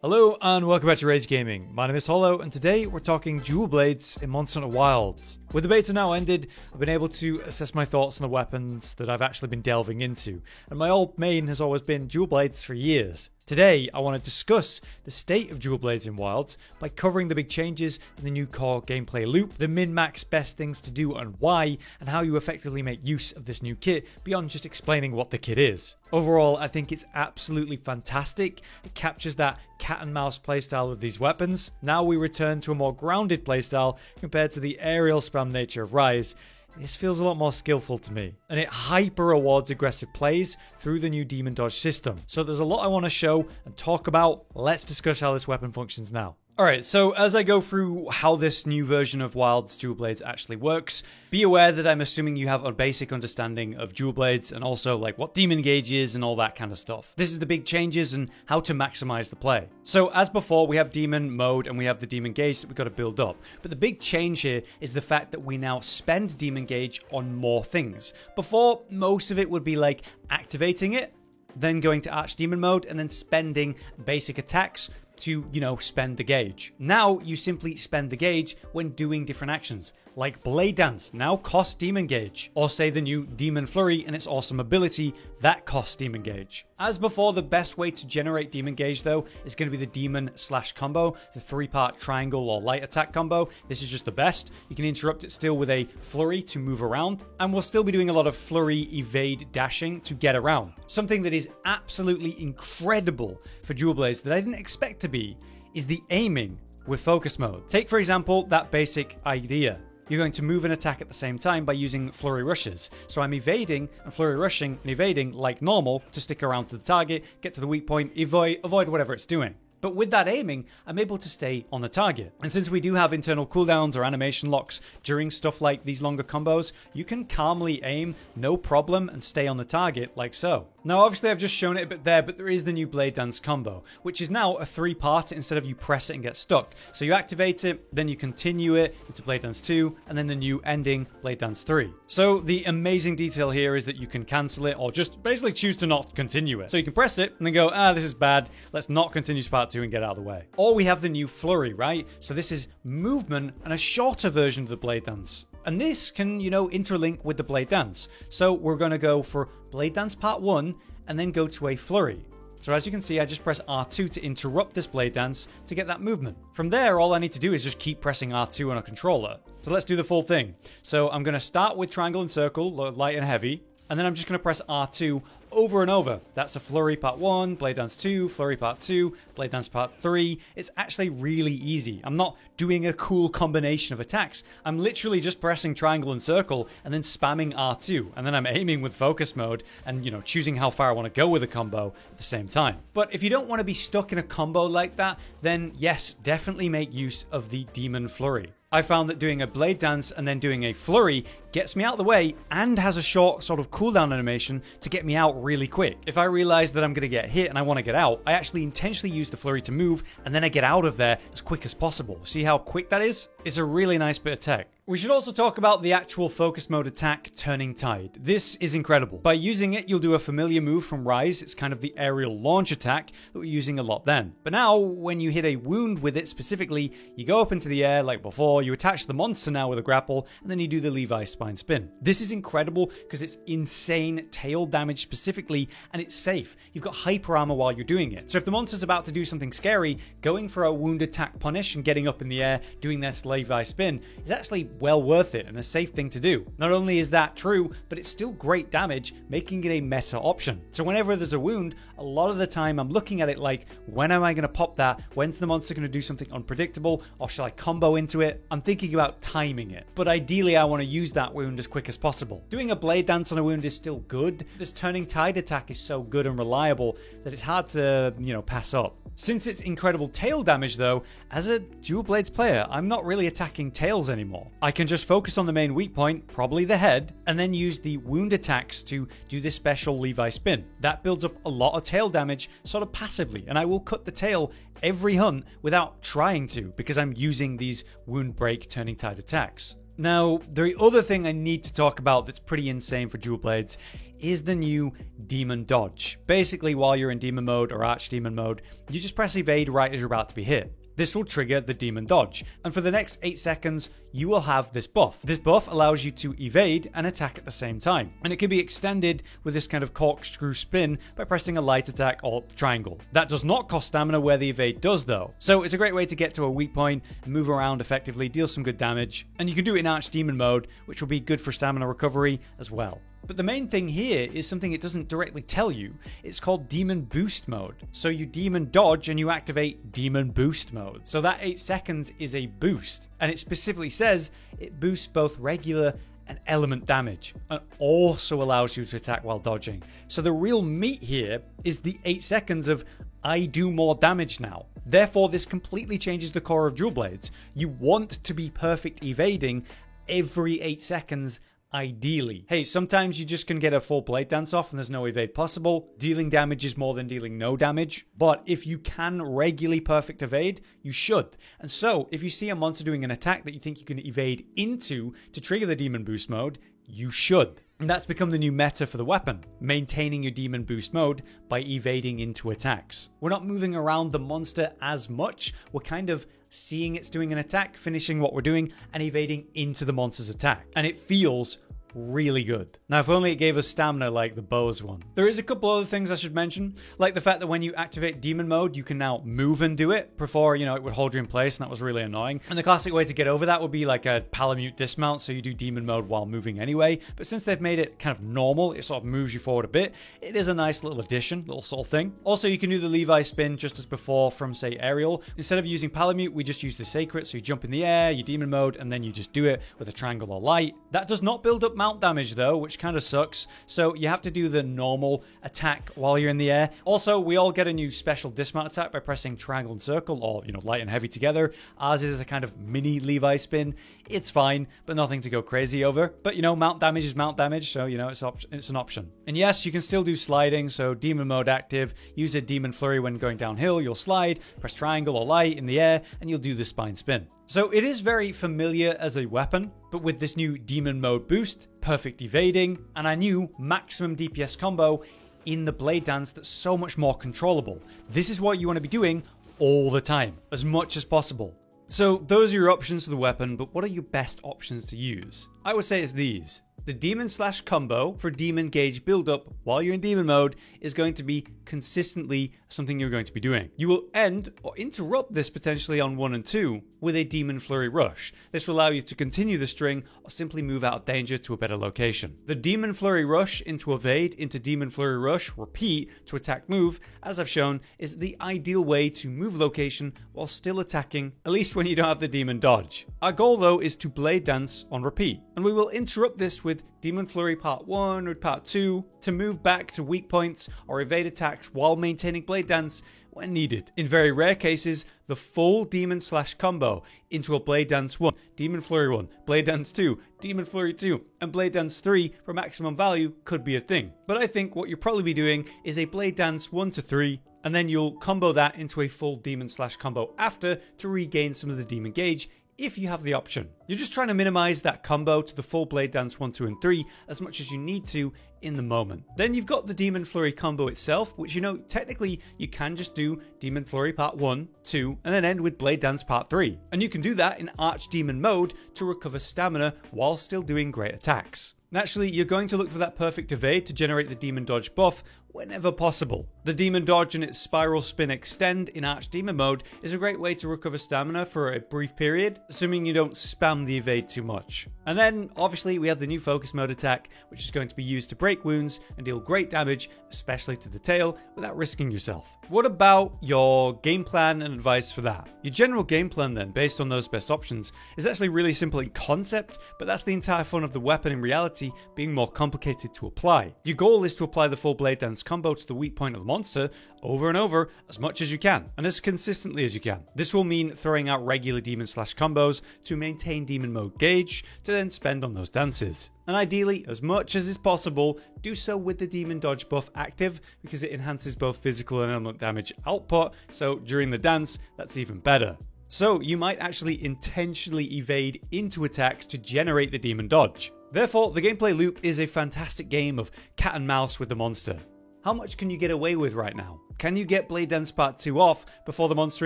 Hello and welcome back to Rage Gaming. My name is Hollow and today we're talking dual blades in Monster Hunter Wilds. With the beta now ended, I've been able to assess my thoughts on the weapons that I've actually been delving into, and my old main has always been dual blades for years. Today, I want to discuss the state of dual blades in Wilds by covering the big changes in the new core gameplay loop, the min-max best things to do and why, and how you effectively make use of this new kit beyond just explaining what the kit is. Overall, I think it's absolutely fantastic. It captures that cat and mouse playstyle of these weapons. Now we return to a more grounded playstyle compared to the aerial spam nature of Rise. This feels a lot more skillful to me, and it hyper rewards aggressive plays through the new demon dodge system. So there's a lot I want to show and talk about. Let's discuss how this weapon functions now. Alright, so as I go through how this new version of Wild's dual blades actually works, be aware that I'm assuming you have a basic understanding of dual blades and also like what demon gauge is and all that kind of stuff. This is the big changes and how to maximize the play. So as before, we have demon mode and we have the demon gauge that we've got to build up. But the big change here is the fact that we now spend demon gauge on more things. Before, most of it would be like activating it, then going to archdemon mode and then spending basic attacks to, spend the gauge. Now you simply spend the gauge when doing different actions, like Blade Dance now costs demon gauge, or say the new Demon Flurry and its awesome ability that costs demon gauge. As before, the best way to generate demon gauge though is going to be the demon slash combo, the 3-part triangle or light attack combo. This is just the best. You can interrupt it still with a flurry to move around, and we'll still be doing a lot of flurry, evade, dashing to get around. Something that is absolutely incredible for dual blades that I didn't expect to be is the aiming with focus mode. Take for example that basic idea. You're going to move and attack at the same time by using flurry rushes. So I'm evading and flurry rushing and evading like normal to stick around to the target, get to the weak point, avoid whatever it's doing. But with that aiming, I'm able to stay on the target. And since we do have internal cooldowns or animation locks during stuff like these longer combos, you can calmly aim, no problem, and stay on the target like so. Now obviously I've just shown it a bit there, but there is the new Blade Dance combo, which is now a 3-part instead of you press it and get stuck. So you activate it, then you continue it into Blade Dance 2, and then the new ending, Blade Dance 3. So the amazing detail here is that you can cancel it or just basically choose to not continue it. So you can press it and then go, this is bad, let's not continue to part 2 and get out of the way. Or we have the new Flurry, right? So this is movement and a shorter version of the Blade Dance. And this can, interlink with the Blade Dance. So we're going to go for Blade Dance Part 1 and then go to a Flurry. So as you can see, I just press R2 to interrupt this Blade Dance to get that movement. From there, all I need to do is just keep pressing R2 on a controller. So let's do the full thing. So I'm going to start with triangle and circle, light and heavy. And then I'm just going to press R2 over and over. That's a Flurry Part 1, Blade Dance 2, Flurry Part 2, Blade Dance Part 3. It's actually really easy. I'm not doing a cool combination of attacks. I'm literally just pressing triangle and circle and then spamming R2. And then I'm aiming with focus mode and, choosing how far I want to go with a combo at the same time. But if you don't want to be stuck in a combo like that, then yes, definitely make use of the Demon Flurry. I found that doing a Blade Dance and then doing a Flurry gets me out of the way and has a short sort of cooldown animation to get me out really quick. If I realize that I'm going to get hit and I want to get out, I actually intentionally use the Flurry to move and then I get out of there as quick as possible. See how quick that is? It's a really nice bit of tech. We should also talk about the actual focus mode attack, Turning Tide. This is incredible. By using it, you'll do a familiar move from Rise. It's kind of the aerial launch attack that we're using a lot then. But now, when you hit a wound with it specifically, you go up into the air like before, you attach the monster now with a grapple, and then you do the Levi spine spin. This is incredible because it's insane tail damage specifically, and it's safe. You've got hyper armor while you're doing it. So if the monster's about to do something scary, going for a wound attack punish and getting up in the air, doing this Levi spin is actually well worth it and a safe thing to do. Not only is that true, but it's still great damage, making it a meta option. So whenever there's a wound, a lot of the time I'm looking at it like, when am I going to pop that? When's the monster going to do something unpredictable? Or shall I combo into it? I'm thinking about timing it. But ideally I want to use that wound as quick as possible. Doing a Blade Dance on a wound is still good. This Turning Tide attack is so good and reliable that it's hard to, pass up. Since it's incredible tail damage though, as a dual blades player, I'm not really attacking tails anymore. I can just focus on the main weak point, probably the head, and then use the wound attacks to do this special Levi spin. That builds up a lot of tail damage sort of passively, and I will cut the tail every hunt without trying to because I'm using these wound break Turning Tide attacks. Now, the other thing I need to talk about that's pretty insane for Dual Blades is the new Demon Dodge. Basically, while you're in Demon mode or Archdemon mode, you just press evade right as you're about to be hit. This will trigger the Demon Dodge, and for the next 8 seconds, you will have this buff. This buff allows you to evade and attack at the same time, and it can be extended with this kind of corkscrew spin by pressing a light attack or triangle. That does not cost stamina where the evade does though, so it's a great way to get to a weak point, move around effectively, deal some good damage, and you can do it in Archdemon mode, which will be good for stamina recovery as well. But the main thing here is something it doesn't directly tell you. It's called Demon Boost mode. So you Demon Dodge and you activate Demon Boost mode. So that 8 seconds is a boost. And it specifically says it boosts both regular and element damage, and also allows you to attack while dodging. So the real meat here is the 8 seconds of I do more damage now. Therefore, this completely changes the core of Dual Blades. You want to be perfect evading every 8 seconds. Ideally. Hey, sometimes you just can get a full blade dance off and there's no evade possible. Dealing damage is more than dealing no damage. But if you can regularly perfect evade, you should. And so, if you see a monster doing an attack that you think you can evade into to trigger the Demon Boost mode, you should. And that's become the new meta for the weapon, maintaining your Demon Boost mode by evading into attacks. We're not moving around the monster as much, we're kind of seeing it's doing an attack, finishing what we're doing, and evading into the monster's attack. And it feels really good. Now, if only it gave us stamina like the Bose one. There is a couple other things I should mention, like the fact that when you activate Demon mode, you can now move and do it. Before, it would hold you in place, and that was really annoying. And the classic way to get over that would be like a Palamute dismount, so you do Demon mode while moving anyway. But since they've made it kind of normal, it sort of moves you forward a bit. It is a nice little addition, little sort of thing. Also, you can do the Levi spin just as before from, say, Aerial. Instead of using Palamute, we just use the Sacred, so you jump in the air, you Demon mode, and then you just do it with a triangle or light. That does not build up mount damage though, which kind of sucks. So you have to do the normal attack while you're in the air. Also, we all get a new special dismount attack by pressing triangle and circle, or light and heavy together. Ours is a kind of mini Levi spin. It's fine, but nothing to go crazy over. But mount damage is mount damage, so it's an option. And yes, you can still do sliding, so Demon mode active, use a Demon Flurry when going downhill, you'll slide, press triangle or light in the air, and you'll do the spine spin. So it is very familiar as a weapon, but with this new Demon mode boost, perfect evading, and a new maximum DPS combo in the Blade Dance that's so much more controllable. This is what you want to be doing all the time, as much as possible. So those are your options for the weapon, but what are your best options to use? I would say it's these. The Demon Slash combo for Demon Gauge build-up while you're in Demon mode is going to be consistently something you're going to be doing. You will end or interrupt this potentially on 1 and 2 with a Demon Flurry Rush. This will allow you to continue the string or simply move out of danger to a better location. The Demon Flurry Rush into evade, into Demon Flurry Rush, repeat to attack move, as I've shown, is the ideal way to move location while still attacking, at least when you don't have the Demon Dodge. Our goal though is to Blade Dance on repeat, and we will interrupt this with Demon Flurry Part 1 or Part 2 to move back to weak points or evade attacks while maintaining Blade Dance when needed. In very rare cases, the full Demon Slash combo into a Blade Dance 1, Demon Flurry 1, Blade Dance 2, Demon Flurry 2, and Blade Dance 3 for maximum value could be a thing. But I think what you'll probably be doing is a Blade Dance 1 to 3, and then you'll combo that into a full Demon Slash combo after to regain some of the Demon Gauge if you have the option. You're just trying to minimize that combo to the full Blade Dance 1, 2, and 3 as much as you need to in the moment. Then you've got the Demon Flurry combo itself, which technically you can just do Demon Flurry Part 1, 2, and then end with Blade Dance Part 3. And you can do that in Archdemon mode to recover stamina while still doing great attacks. Naturally, you're going to look for that perfect evade to generate the Demon Dodge buff whenever possible. The Demon Dodge and its Spiral Spin Extend in Archdemon mode is a great way to recover stamina for a brief period, assuming you don't spam the evade too much. And then, obviously, we have the new Focus Mode attack, which is going to be used to break wounds and deal great damage, especially to the tail, without risking yourself. What about your game plan and advice for that? Your general game plan then, based on those best options, is actually really simple in concept, but that's the entire fun of the weapon in reality being more complicated to apply. Your goal is to apply the full Blade Dance combo to the weak point of the monster over and over as much as you can, and as consistently as you can. This will mean throwing out regular Demon Slash combos to maintain Demon Mode Gauge to then spend on those dances. And ideally, as much as is possible, do so with the Demon Dodge buff active because it enhances both physical and element damage output, so during the dance, that's even better. So you might actually intentionally evade into attacks to generate the demon dodge. Therefore, the gameplay loop is a fantastic game of cat and mouse with the monster. How much can you get away with right now? Can you get Blade Dance Part 2 off before the monster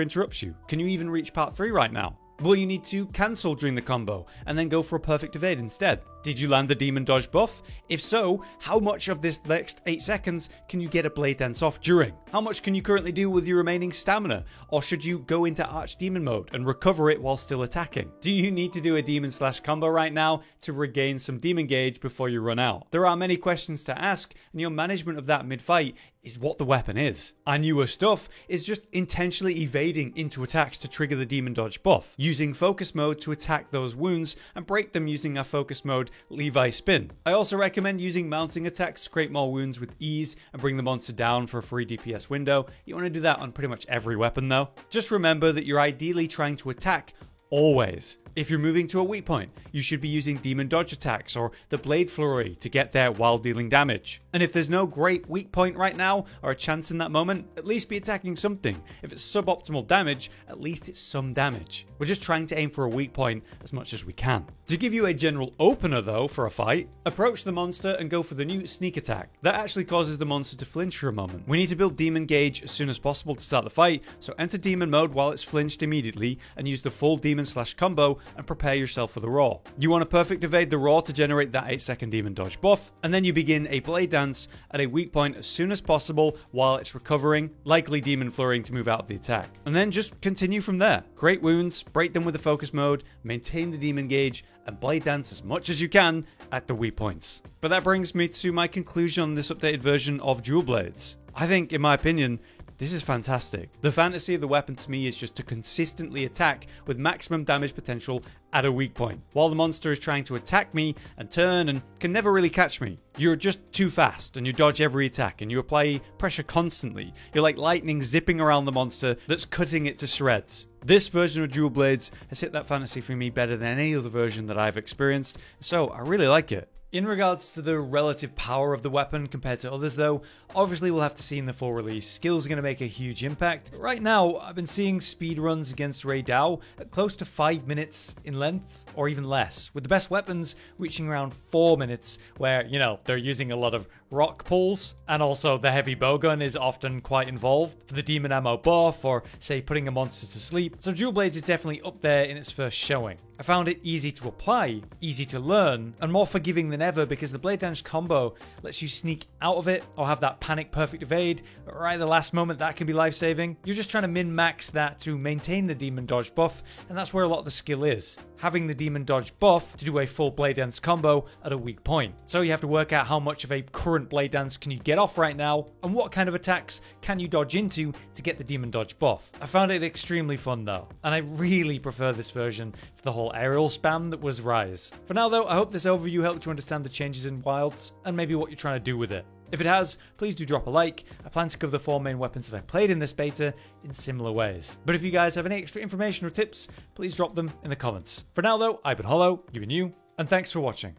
interrupts you? Can you even reach Part 3 right now? Will you need to cancel during the combo and then go for a perfect evade instead? Did you land the demon dodge buff? If so, how much of this next 8 seconds can you get a blade dance off during? How much can you currently do with your remaining stamina? Or should you go into archdemon mode and recover it while still attacking? Do you need to do a demon slash combo right now to regain some demon gauge before you run out? There are many questions to ask, and your management of that mid-fight is what the weapon is. Our newer stuff is just intentionally evading into attacks to trigger the demon dodge buff, using focus mode to attack those wounds and break them using our focus mode Levi spin. I also recommend using mounting attacks to create more wounds with ease and bring the monster down for a free DPS window. You want to do that on pretty much every weapon though. Just remember that you're ideally trying to attack always. If you're moving to a weak point, you should be using demon dodge attacks or the blade flurry to get there while dealing damage. And if there's no great weak point right now or a chance in that moment, at least be attacking something. If it's suboptimal damage, at least it's some damage. We're just trying to aim for a weak point as much as we can. To give you a general opener though for a fight, approach the monster and go for the new sneak attack. That actually causes the monster to flinch for a moment. We need to build demon gauge as soon as possible to start the fight, so enter demon mode while it's flinched immediately and use the full demon slash combo and prepare yourself for the raw. You want to perfect evade the raw to generate that 8-second demon dodge buff, and then you begin a blade dance at a weak point as soon as possible while it's recovering, likely demon flurrying to move out of the attack. And then just continue from there. Create wounds, break them with the focus mode, maintain the demon gauge, and blade dance as much as you can at the weak points. But that brings me to my conclusion on this updated version of Dual Blades. I think, in my opinion, this is fantastic. The fantasy of the weapon to me is just to consistently attack with maximum damage potential at a weak point, while the monster is trying to attack me and turn and can never really catch me. You're just too fast and you dodge every attack and you apply pressure constantly. You're like lightning zipping around the monster that's cutting it to shreds. This version of Dual Blades has hit that fantasy for me better than any other version that I've experienced, so I really like it. In regards to the relative power of the weapon compared to others though, obviously we'll have to see in the full release. Skills are going to make a huge impact. Right now, I've been seeing speedruns against Rei Dao at close to 5 minutes in length, or even less, with the best weapons reaching around 4 minutes, where, you know, they're using a lot of rock pulls, and also the heavy bowgun is often quite involved for the demon ammo buff, or say putting a monster to sleep. So Dual Blades is definitely up there in its first showing. I found it easy to apply, easy to learn, and more forgiving than ever because the Blade Dance combo lets you sneak out of it or have that panic perfect evade right at the last moment. That can be life-saving. You're just trying to min-max that to maintain the demon dodge buff, and that's where a lot of the skill is. Having the demon dodge buff to do a full Blade Dance combo at a weak point. So you have to work out how much of a current Blade Dance can you get off right now, and what kind of attacks can you dodge into to get the demon dodge buff. I found it extremely fun though, and I really prefer this version to the whole aerial spam that was Rise. For now though, I hope this overview helped you understand the changes in Wilds, and maybe what you're trying to do with it. If it has, please do drop a like. I plan to cover the 4 main weapons that I played in this beta in similar ways. But if you guys have any extra information or tips, please drop them in the comments. For now though, I've been Hollow, you've been you, and thanks for watching.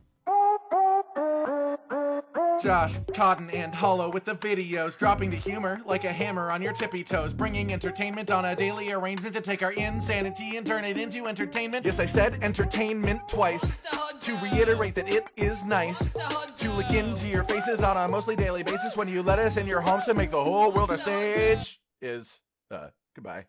Josh, Cotton, and Hollow with the videos, dropping the humor like a hammer on your tippy toes, bringing entertainment on a daily arrangement to take our insanity and turn it into entertainment. Yes, I said entertainment twice, to reiterate that it is nice to look into your faces on a mostly daily basis when you let us in your homes to make the whole world a stage. Goodbye.